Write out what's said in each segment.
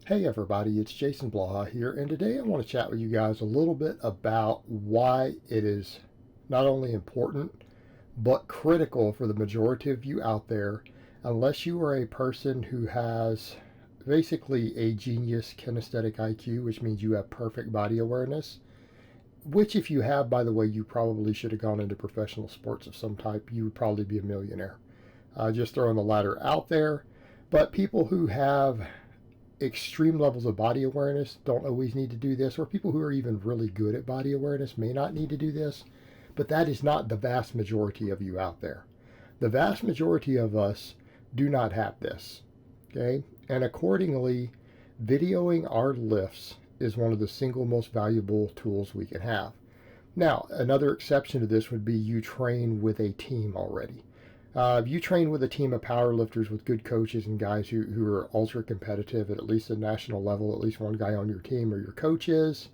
Hey everybody, it's Jason Blaha here, and today I want to chat with you guys a little bit about why it is not only important but critical for the majority of you out there, unless you are a person who has basically a genius kinesthetic IQ, which means you have perfect body awareness. Which, if you have, by the way, you probably should have gone into professional sports of some type. You would probably be a millionaire. Just throwing the ladder out there. But people who have extreme levels of body awareness don't always need to do this, or people who are even really good at body awareness may not need to do this, but that is not the vast majority of you out there. The vast majority of us do not have this, okay? And accordingly, videoing our lifts is one of the single most valuable tools we can have. Now, another exception to this would be you train with a team already. If you train with a team of powerlifters with good coaches and guys who are ultra competitive at least the national level, at least one guy on your team or your coach is,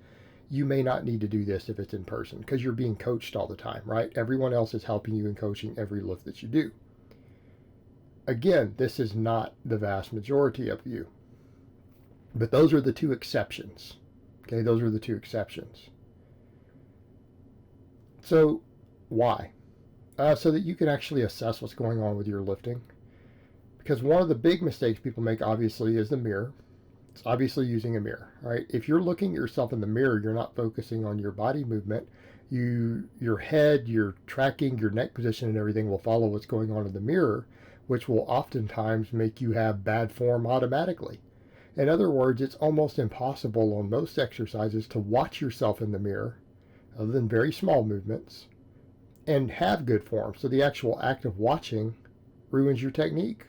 you may not need to do this if it's in person because you're being coached all the time, right? Everyone else is helping you and coaching every lift that you do. Again, this is not the vast majority of you, but those are the two exceptions. Okay, those are the two exceptions. So, why? So that you can actually assess what's going on with your lifting. Because one of the big mistakes people make, obviously, is the mirror. It's obviously using a mirror, right? If you're looking at yourself in the mirror, you're not focusing on your body movement. Your head, your tracking, your neck position, and everything will follow what's going on in the mirror, which will oftentimes make you have bad form automatically. In other words, it's almost impossible on most exercises to watch yourself in the mirror, other than very small movements, and have good form. So the actual act of watching ruins your technique.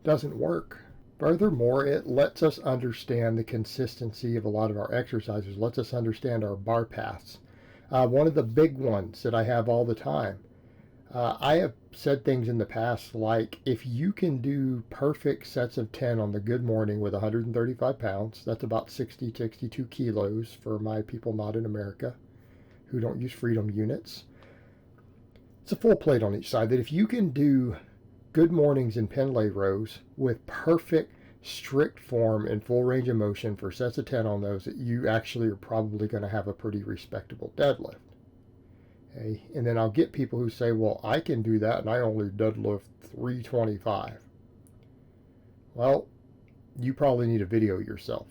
Doesn't work. Furthermore, it lets us understand the consistency of a lot of our exercises, lets us understand our bar paths. One of the big ones that I have all the time, I have said things in the past like, if you can do perfect sets of 10 on the good morning with 135 pounds, that's about 62 kilos for my people not in America who don't use freedom units. It's a full plate on each side. That if you can do good mornings in pen lay rows with perfect strict form and full range of motion for sets of 10 on those, that you actually are probably going to have a pretty respectable deadlift. Okay? And then I'll get people who say, well, I can do that and I only deadlift 325. Well, you probably need to video yourself.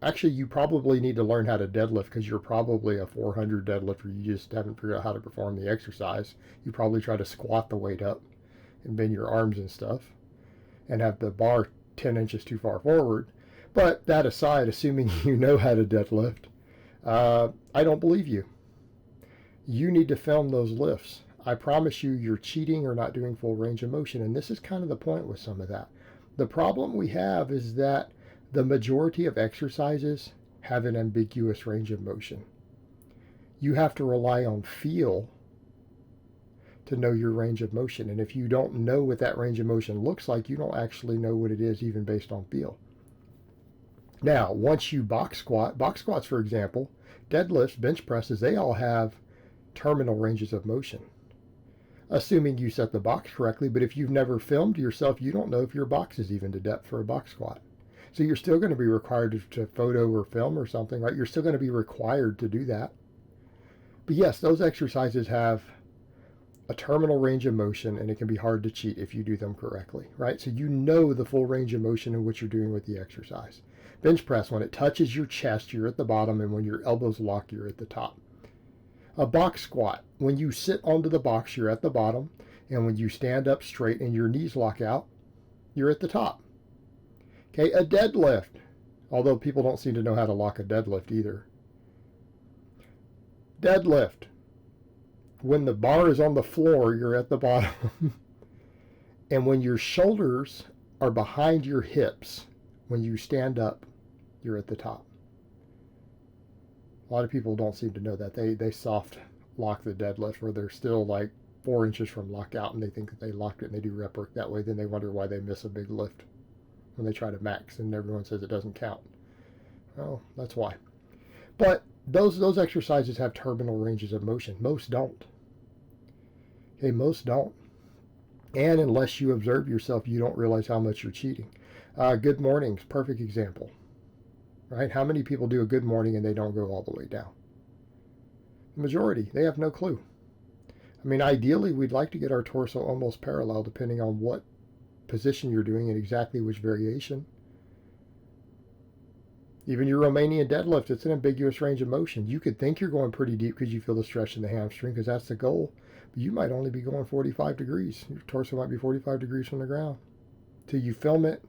Actually, you probably need to learn how to deadlift because you're probably a 400 deadlifter. You just haven't figured out how to perform the exercise. You probably try to squat the weight up and bend your arms and stuff and have the bar 10 inches too far forward. But that aside, assuming you know how to deadlift, I don't believe you. You need to film those lifts. I promise you, you're cheating or not doing full range of motion. And this is kind of the point with some of that. The problem we have is that the majority of exercises have an ambiguous range of motion. You have to rely on feel to know your range of motion. And if you don't know what that range of motion looks like, you don't actually know what it is even based on feel. Now, once you box squats, for example, deadlifts, bench presses, they all have terminal ranges of motion, assuming you set the box correctly. But if you've never filmed yourself, you don't know if your box is even to depth for a box squat. So you're still going to be required to photo or film or something, right? You're still going to be required to do that. But yes, those exercises have a terminal range of motion, and it can be hard to cheat if you do them correctly, right? So you know the full range of motion in what you're doing with the exercise. Bench press, when it touches your chest, you're at the bottom, and when your elbows lock, you're at the top. A box squat, when you sit onto the box, you're at the bottom, and when you stand up straight and your knees lock out, you're at the top. Okay, a deadlift, although people don't seem to know how to lock a deadlift either. Deadlift, when the bar is on the floor, you're at the bottom. And when your shoulders are behind your hips, when you stand up, you're at the top. A lot of people don't seem to know that. They soft lock the deadlift where they're still like 4 inches from lockout and they think that they locked it and they do rep work that way. Then they wonder why they miss a big lift when they try to max and everyone says it doesn't count. Well, that's why. But those exercises have terminal ranges of motion. Most don't. Okay, most don't. And unless you observe yourself, you don't realize how much you're cheating. Good mornings, perfect example, right? How many people do a good morning and they don't go all the way down? The majority, they have no clue. I mean, ideally, we'd like to get our torso almost parallel depending on what position you're doing and exactly which variation. Even your Romanian deadlift, it's an ambiguous range of motion. You could think you're going pretty deep because you feel the stretch in the hamstring because that's the goal. But you might only be going 45 degrees. Your torso might be 45 degrees from the ground. Till you film it.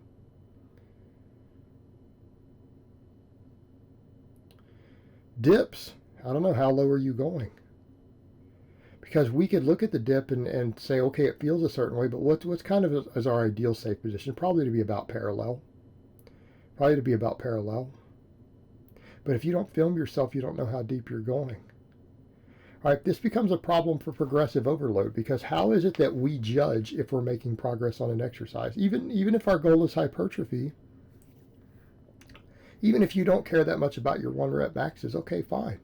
Dips. I don't know, how low are you going? Because we could look at the dip and say, okay, it feels a certain way, but what's kind of is our ideal safe position? Probably to be about parallel. Probably to be about parallel. But if you don't film yourself, you don't know how deep you're going. All right, this becomes a problem for progressive overload because how is it that we judge if we're making progress on an exercise? Even if our goal is hypertrophy, even if you don't care that much about your 1 rep maxes, okay, fine.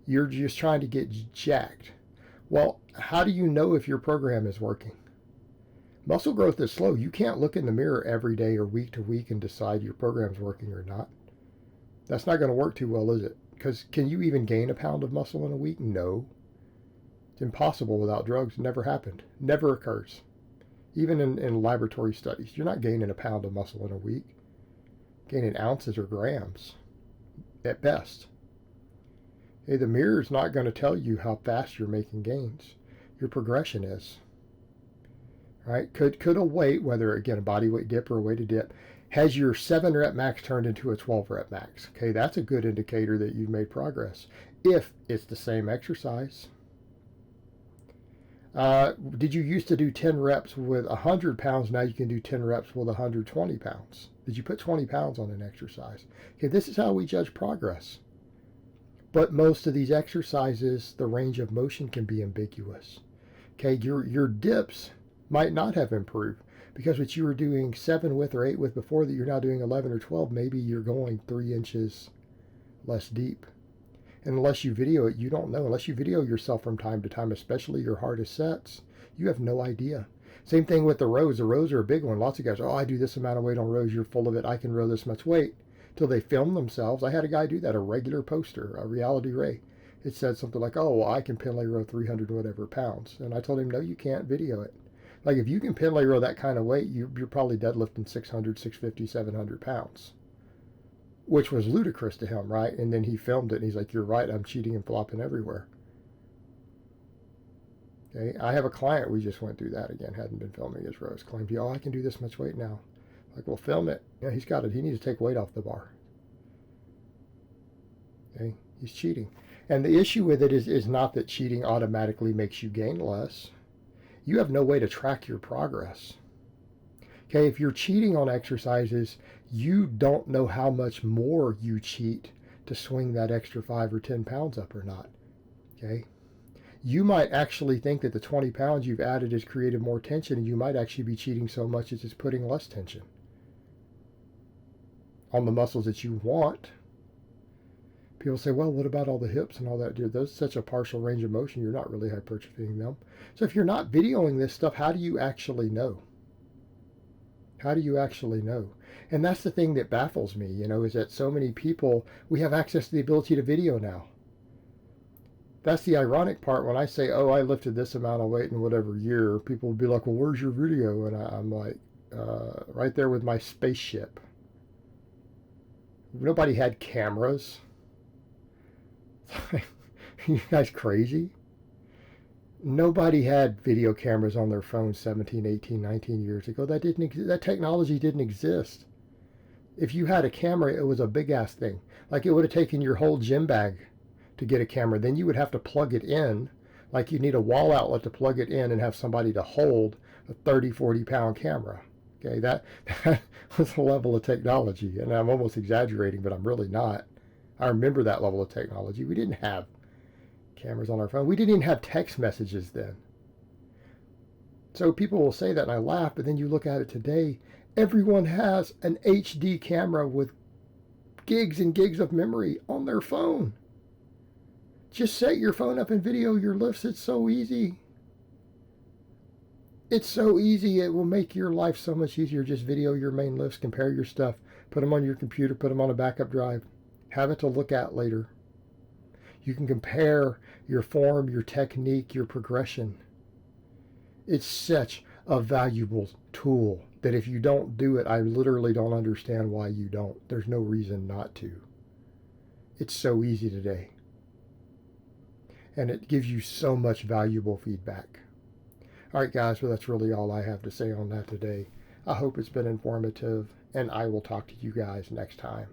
You're just trying to get jacked. Well, how do you know if your program is working? Muscle growth is slow. You can't look in the mirror every day or week to week and decide your program's working or not. That's not going to work too well, is it? Because can you even gain a pound of muscle in a week? No. It's impossible without drugs. Never happened. Never occurs. Even in laboratory studies, you're not gaining a pound of muscle in a week. Gaining ounces or grams at best. Hey, the mirror's not going to tell you how fast you're making gains. Your progression is. Right? Could a weight, whether again a body weight dip or a weighted dip, has your 7 rep max turned into a 12 rep max? Okay, that's a good indicator that you've made progress. If it's the same exercise. Did you used to do 10 reps with 100 pounds? Now you can do 10 reps with 120 pounds. Did you put 20 pounds on an exercise? Okay, this is how we judge progress. But most of these exercises, the range of motion can be ambiguous. Okay, your dips might not have improved because what you were doing 7 with or 8 with before that you're now doing 11 or 12, maybe you're going 3 inches less deep. And unless you video it, you don't know. Unless you video yourself from time to time, especially your hardest sets, you have no idea. Same thing with the rows. The rows are a big one. Lots of guys, oh, I do this amount of weight on rows. You're full of it. I can row this much weight. Till they film themselves. I had a guy do that, a regular poster, a reality ray. It said something like, oh, well, I can Pendlay row 300 whatever pounds. And I told him, no, you can't video it. Like if you can Pendlay row that kind of weight, you're probably deadlifting 600, 650, 700 pounds. Which was ludicrous to him, right? And then he filmed it and he's like, you're right, I'm cheating and flopping everywhere. Okay, I have a client, we just went through that again, hadn't been filming his rows, claimed, oh, I can do this much weight now. Like, well, film it. Yeah, he's got it. He needs to take weight off the bar. Okay, he's cheating. And the issue with it is not that cheating automatically makes you gain less. You have no way to track your progress. Okay, if you're cheating on exercises, you don't know how much more you cheat to swing that extra 5 or 10 pounds up or not. Okay, you might actually think that the 20 pounds you've added has created more tension, and you might actually be cheating so much as it's putting less tension on the muscles that you want. People say, well, what about all the hips and all that? Dude, those such a partial range of motion, you're not really hypertrophying them. So if you're not videoing this stuff, how do you actually know? How do you actually know? And that's the thing that baffles me, is that so many people, we have access to the ability to video now. That's the ironic part. When I say, oh, I lifted this amount of weight in whatever year, people will be like, well, where's your video? And I'm like, right there with my spaceship. Nobody had cameras. You guys crazy? Nobody had video cameras on their phones 17, 18, 19 years ago. That technology didn't exist. If you had a camera, it was a big ass thing. Like it would have taken your whole gym bag to get a camera. Then you would have to plug it in. Like you need a wall outlet to plug it in and have somebody to hold a 30, 40 pound camera. Okay, that was the level of technology. And I'm almost exaggerating, but I'm really not. I remember that level of technology. We didn't have cameras on our phone. We didn't even have text messages then. So people will say that and I laugh, but then you look at it today, everyone has an HD camera with gigs and gigs of memory on their phone. Just set your phone up and video your lifts. It's so easy. It's so easy. It will make your life so much easier. Just video your main lifts, compare your stuff, put them on your computer, put them on a backup drive, have it to look at later. You can compare your form, your technique, your progression. It's such a valuable tool that if you don't do it, I literally don't understand why you don't. There's no reason not to. It's so easy today. And it gives you so much valuable feedback. All right, guys, well, that's really all I have to say on that today. I hope it's been informative, and I will talk to you guys next time.